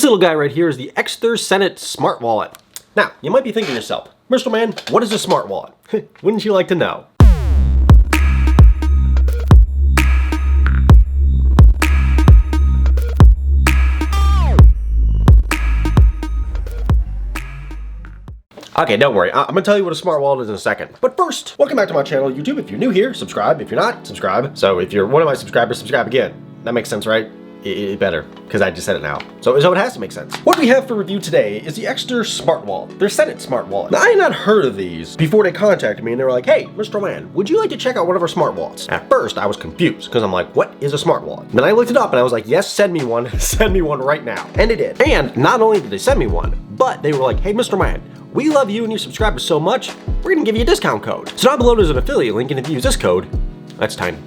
little guy right here is the Ekster Senate Smart Wallet. Now, you might be thinking to yourself, Mr. Man, what is a smart wallet? Wouldn't you like to know? Okay, don't worry. I'm gonna tell you what a smart wallet is in a second. But first, welcome back to my channel, YouTube. If you're new here, subscribe. If you're not, subscribe. So if you're one of my subscribers, subscribe again. That makes sense, right? It better, because I just said it now. So it has to make sense. What we have for review today is the Ekster Smart Wallet. Their Senate Smart Wallet. Now, I had not heard of these before they contacted me, and they were like, hey, Mr. Man, would you like to check out one of our smart wallets? At first, I was confused, because I'm like, what is a smart wallet? Then I looked it up, and I was like, yes, send me one. Send me one right now. And they did. And not only did they send me one, but they were like, hey, Mr. Man, we love you and your subscribers so much, we're gonna give you a discount code. So down below there's an affiliate link, and if you use this code, that's tiny.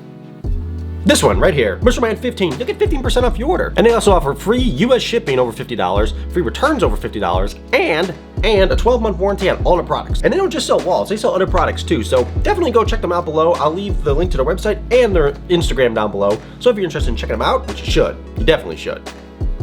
This one right here, Mr. Man 15, you'll get 15% off your order. And they also offer free US shipping over $50, free returns over $50, and a 12-month warranty on all their products. And they don't just sell wallets, they sell other products too. So definitely go check them out below. I'll leave the link to their website and their Instagram down below. So if you're interested in checking them out, which you should, you definitely should,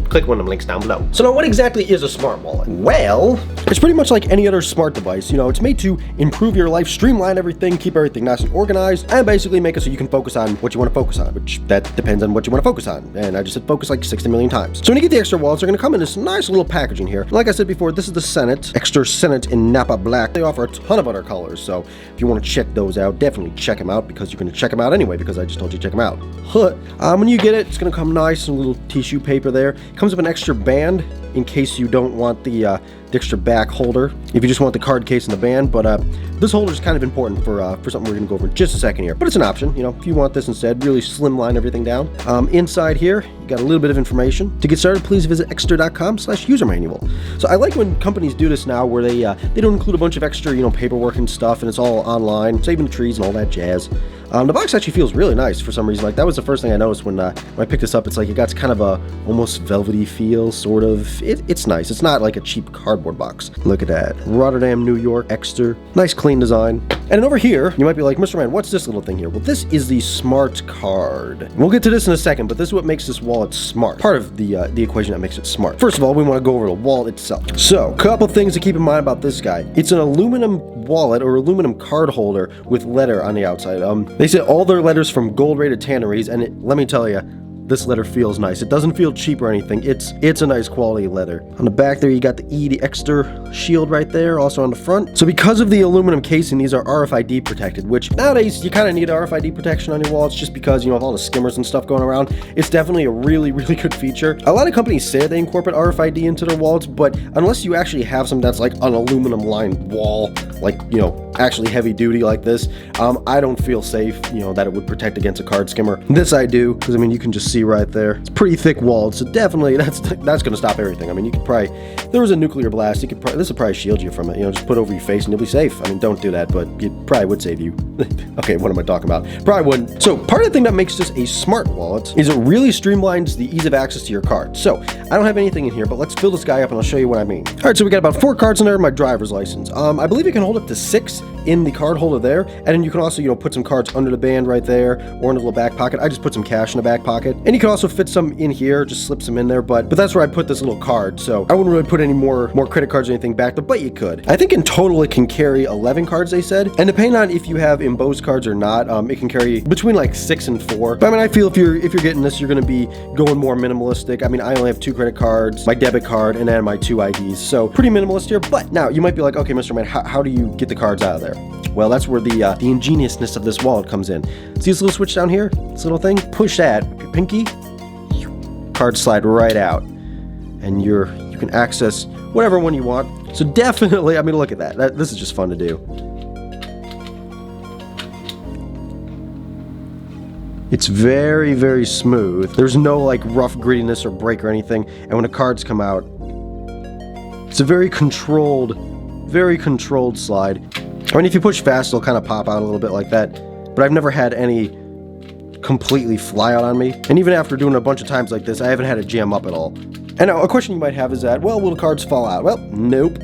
click one of the links down below. So now, what exactly is a smart wallet? Well, it's pretty much like any other smart device. You know, it's made to improve your life, streamline everything, keep everything nice and organized, and basically make it so you can focus on what you want to focus on, which that depends on what you want to focus on. And I just said focus like 60 million times. So when you get the Ekster wallets, they're going to come in this nice little packaging here. Like I said before, this is the Senate, Ekster Senate in Napa Black. They offer a ton of other colors, so if you want to check those out, definitely check them out, because you're going to check them out anyway, because I just told you to check them out. When you get it, it's going to come nice in a little tissue paper there. It comes with an extra band in case you don't want the extra back holder, if you just want the card case and the band. But this holder is kind of important for something we're going to go over in just a second here. But it's an option, you know, if you want this instead, really slimline everything down. Inside here, you got a little bit of information. To get started, please visit ekster.com/user manual. So I like when companies do this now, where they don't include a bunch of extra, you know, paperwork and stuff, and it's all online, saving the trees and all that jazz. The box actually feels really nice for some reason. Like, that was the first thing I noticed when I picked this up. It's like it got kind of a almost velvety feel, sort of. It's nice. It's not like a cheap cardboard box. Look at that. Rotterdam, New York, Ekster. Nice, clean design. And then over here, you might be like, Mr. Man, what's this little thing here? Well, this is the smart card. We'll get to this in a second, but this is what makes this wallet smart. Part of the equation that makes it smart. First of all, we want to go over the wallet itself. So, a couple things to keep in mind about this guy. It's an aluminum wallet or aluminum card holder with leather on the outside. They said all their letters from gold-rated tanneries, and let me tell you, this leather feels nice. It doesn't feel cheap or anything. It's a nice quality leather. On the back there, you got the the Ekster shield right there, also on the front. So because of the aluminum casing, these are RFID protected, which nowadays you kind of need RFID protection on your wallets, just because, you know, of all the skimmers and stuff going around. It's definitely a really, really good feature. A lot of companies say they incorporate RFID into their wallets, but unless you actually have something that's like an aluminum lined wall, like, you know, actually heavy duty like this, I don't feel safe, you know, that it would protect against a card skimmer. This I do, because I mean, you can just see right there. It's pretty thick walled, so definitely that's going to stop everything. I mean, you could probably, if there was a nuclear blast, this would probably shield you from it. You know, just put it over your face and you'll be safe. I mean, don't do that, but it probably would save you. Okay, what am I talking about? Probably wouldn't. So part of the thing that makes this a smart wallet is it really streamlines the ease of access to your card. So I don't have anything in here, but let's fill this guy up and I'll show you what I mean. All right, so we got about 4 cards in there, my driver's license. I believe you can hold up to 6 in the card holder there, and then you can also, you know, put some cards under the band right there, or in a little back pocket. I just put some cash in the back pocket, and you can also fit some in here, just slip some in there, but that's where I put this little card. So I wouldn't really put any more credit cards or anything back there, but you could. I think in total it can carry 11 cards, they said, and depending on if you have embossed cards or not, it can carry between like 6 and 4. But I mean, I feel if you're getting this, you're going to be going more minimalistic. I mean, I only have 2 credit cards, my debit card, and then my 2 IDs, so pretty minimalist here. But now you might be like, okay, Mr. Man, how do you get the cards out of there? Well, that's where the ingeniousness of this wallet comes in. See this little switch down here? This little thing? Push that with your pinky, cards slide right out, and you can access whatever one you want. So definitely, I mean, look at that. This is just fun to do. It's very, very smooth. There's no like rough grittiness or break or anything. And when the cards come out, it's a very controlled slide. I mean, if you push fast, it'll kind of pop out a little bit like that. But I've never had any completely fly out on me. And even after doing it a bunch of times like this, I haven't had it jam up at all. And now, a question you might have is that, well, will the cards fall out? Well, nope.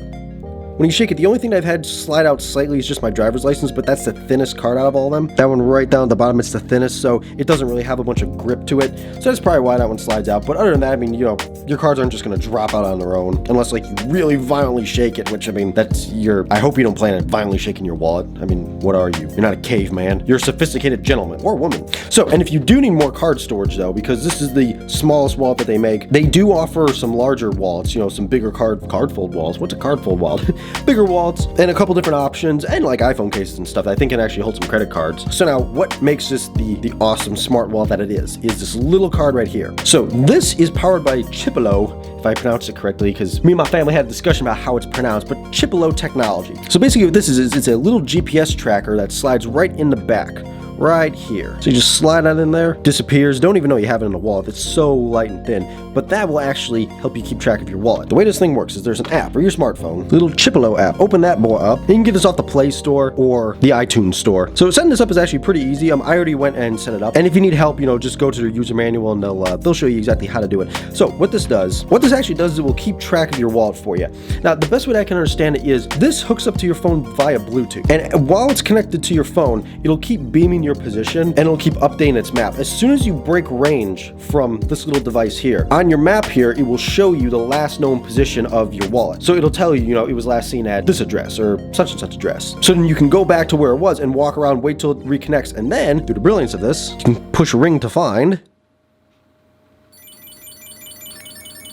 When you shake it, the only thing that I've had slide out slightly is just my driver's license, but that's the thinnest card out of all of them. That one right down at the bottom, it's the thinnest, so it doesn't really have a bunch of grip to it. So that's probably why that one slides out. But other than that, I mean, you know, your cards aren't just gonna drop out on their own, unless like you really violently shake it, which I mean, that's your, I hope you don't plan on violently shaking your wallet. I mean, what are you? You're not a caveman. You're a sophisticated gentleman or woman. So, and if you do need more card storage though, because this is the smallest wallet that they make, they do offer some larger wallets, you know, some bigger card fold wallets. What's a card fold wallet? Bigger wallets and a couple different options and like iPhone cases and stuff that I think can actually hold some credit cards. So now what makes this the awesome smart wallet that it is this little card right here. So this is powered by Chipolo, if I pronounced it correctly, because me and my family had a discussion about how it's pronounced, but Chipolo technology. So basically what this is it's a little GPS tracker that slides right in the back. Right here. So you just slide that in there, disappears, don't even know you have it in the wallet. It's so light and thin, but that will actually help you keep track of your wallet. The way this thing works is there's an app for your smartphone, little Chipolo app. Open that boy up. You can get this off the Play Store or the iTunes Store. So setting this up is actually pretty easy. I already went and set it up. And if you need help, you know, just go to their user manual and they'll show you exactly how to do it. So what this actually does is it will keep track of your wallet for you. Now, the best way that I can understand it is this hooks up to your phone via Bluetooth. And while it's connected to your phone, it'll keep beaming your position and it'll keep updating its map. As soon as you break range from this little device here, on your map here, it will show you the last known position of your wallet. So it'll tell you, you know, it was last seen at this address or such and such address. So then you can go back to where it was and walk around, wait till it reconnects, and then, through the brilliance of this, you can push ring to find,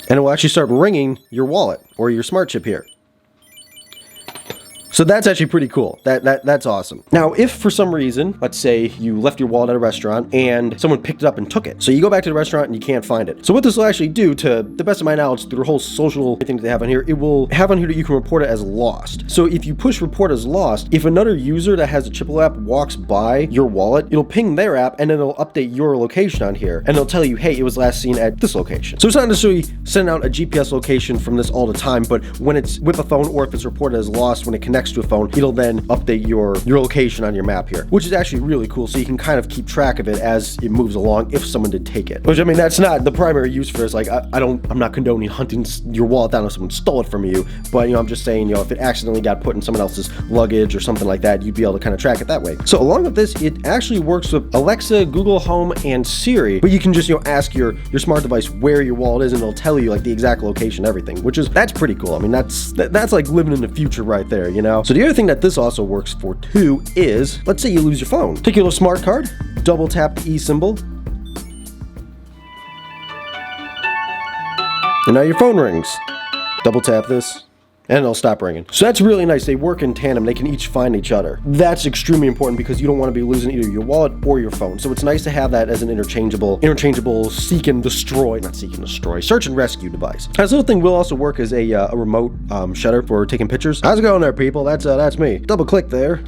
and it will actually start ringing your wallet or your smart chip here. So that's actually pretty cool. That's awesome. Now, if for some reason, let's say you left your wallet at a restaurant and someone picked it up and took it. So you go back to the restaurant and you can't find it. So what this will actually do, to the best of my knowledge, through the whole social thing that they have on here, it will have on here that you can report it as lost. So if you push report as lost, if another user that has a Chipolo app walks by your wallet, it'll ping their app and then it'll update your location on here. And it'll tell you, hey, it was last seen at this location. So it's not necessarily sending out a GPS location from this all the time, but when it's with a phone or if it's reported as lost when it connects to a phone, it'll then update your location on your map here, which is actually really cool. So you can kind of keep track of it as it moves along if someone did take it. Which, I mean, that's not the primary use for it. It's like, I'm not condoning hunting your wallet down if someone stole it from you, but, you know, I'm just saying, you know, if it accidentally got put in someone else's luggage or something like that, you'd be able to kind of track it that way. So along with this, it actually works with Alexa, Google Home, and Siri, but you can just, you know, ask your smart device where your wallet is and it'll tell you like the exact location, everything, that's pretty cool. I mean, that's like living in the future right there, you know? So the other thing that this also works for too is, let's say you lose your phone. Take your little smart card, double tap the E symbol, and now your phone rings. Double tap this, and it'll stop ringing. So that's really nice. They work in tandem. They can each find each other. That's extremely important because you don't want to be losing either your wallet or your phone. So it's nice to have that as an interchangeable seek and destroy, search and rescue device. This little thing will also work as a remote shutter for taking pictures. How's it going there, people? That's me. Double click there.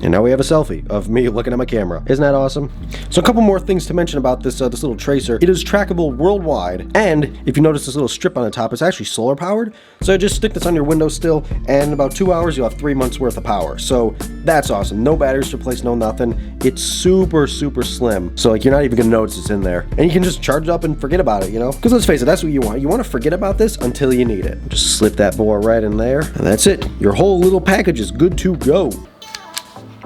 And now we have a selfie of me looking at my camera. Isn't that awesome? So a couple more things to mention about this little tracer. It is trackable worldwide, and if you notice this little strip on the top, it's actually solar powered. So just stick this on your windowsill, and in about 2 hours, you'll have 3 months worth of power. So that's awesome. No batteries to replace, no nothing. It's super, super slim. So like you're not even gonna notice it's in there. And you can just charge it up and forget about it, you know? Because let's face it, that's what you want. You want to forget about this until you need it. Just slip that boy right in there, and that's it. Your whole little package is good to go.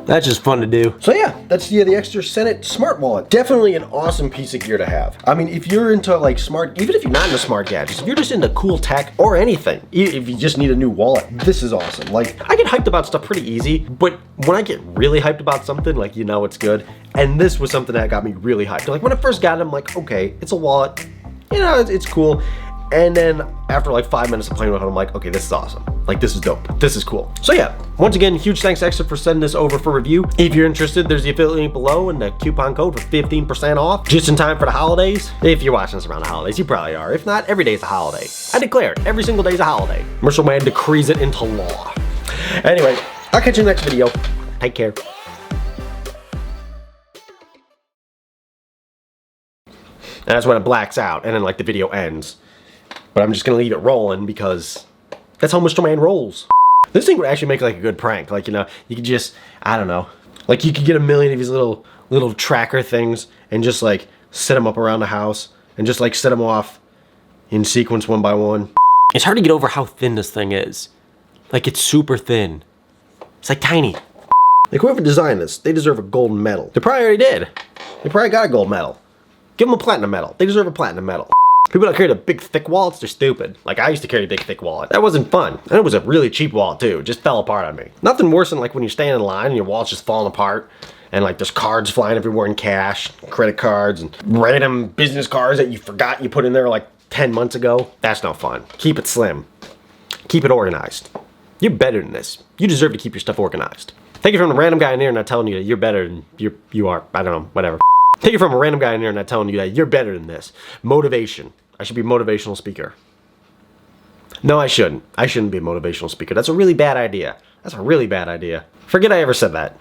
That's just fun to do. So yeah, that's the Ekster Senate Smart Wallet. Definitely an awesome piece of gear to have. I mean, if you're into like smart, even if you're not into smart gadgets, if you're just into cool tech or anything, if you just need a new wallet, this is awesome. Like, I get hyped about stuff pretty easy, but when I get really hyped about something, like, you know, it's good. And this was something that got me really hyped. Like when I first got it, I'm like, okay, it's a wallet, you know, it's cool. And then after like 5 minutes of playing with it, I'm like, okay, this is awesome. Like, this is dope. This is cool. So yeah, once again, huge thanks to Ekster for sending this over for review. If you're interested, there's the affiliate link below and the coupon code for 15% off, just in time for the holidays. If you're watching this around the holidays, you probably are. If not, every day's a holiday. I declare it, every single day's a holiday. mroldman decrees it into law. Anyway, I'll catch you in the next video. Take care. And that's when it blacks out and then like the video ends. But I'm just gonna leave it rolling because that's how mroldman rolls. This thing would actually make like a good prank. Like, you know, you could just, I don't know, like you could get a million of these little tracker things and just like set them up around the house and just like set them off in sequence one by one. It's hard to get over how thin this thing is. Like, it's super thin. It's like tiny. Like, whoever designed this, they deserve a golden medal. They probably already did. They probably got a gold medal. Give them a platinum medal. They deserve a platinum medal. People that carry the big thick wallets, they're stupid. Like, I used to carry a big thick wallet. That wasn't fun. And it was a really cheap wallet too. It just fell apart on me. Nothing worse than like when you're standing in line and your wallet's just falling apart. And like there's cards flying everywhere in cash, credit cards, and random business cards that you forgot you put in there like 10 months ago. That's no fun. Keep it slim. Keep it organized. You're better than this. You deserve to keep your stuff organized. Take it from a random guy in there not telling you that you're better than you are. I don't know, whatever. Take it from a random guy in there not telling you that you're better than this. Motivation. I should be a motivational speaker. No, I shouldn't. I shouldn't be a motivational speaker. That's a really bad idea. That's a really bad idea. Forget I ever said that.